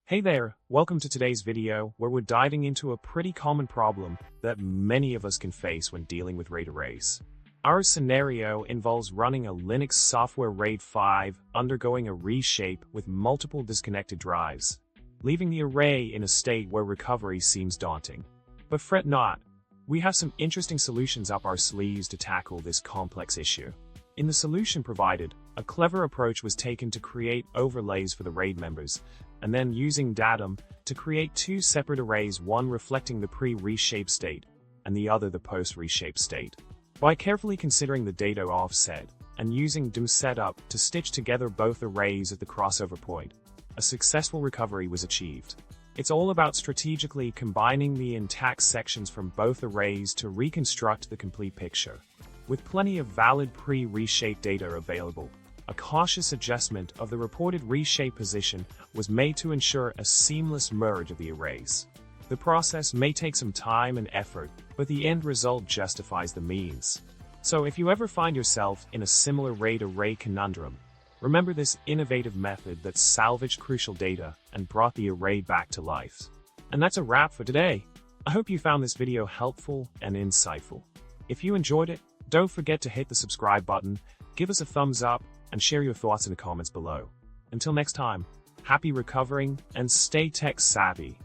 Hey there, welcome to today's video where we're diving into a pretty common problem that many of us can face when dealing with RAID arrays. Our scenario involves running a Linux software RAID 5 undergoing a reshape with multiple disconnected drives, leaving the array in a state where recovery seems daunting. But fret not, we have some interesting solutions up our sleeves to tackle this complex issue. In the solution provided, a clever approach was taken to create overlays for the RAID members, and then using mdadm to create two separate arrays, one reflecting the pre-reshape state and the other the post-reshape state. By carefully considering the data offset and using mdadm setup to stitch together both arrays at the crossover point, a successful recovery was achieved. It's all about strategically combining the intact sections from both arrays to reconstruct the complete picture. With plenty of valid pre-reshape data available, a cautious adjustment of the reported reshape position was made to ensure a seamless merge of the arrays. The process may take some time and effort, but the end result justifies the means. So if you ever find yourself in a similar RAID array conundrum, remember this innovative method that salvaged crucial data and brought the array back to life. And that's a wrap for today. I hope you found this video helpful and insightful. If you enjoyed it, don't forget to hit the subscribe button, give us a thumbs up, and share your thoughts in the comments below. Until next time, happy recovering and stay tech savvy.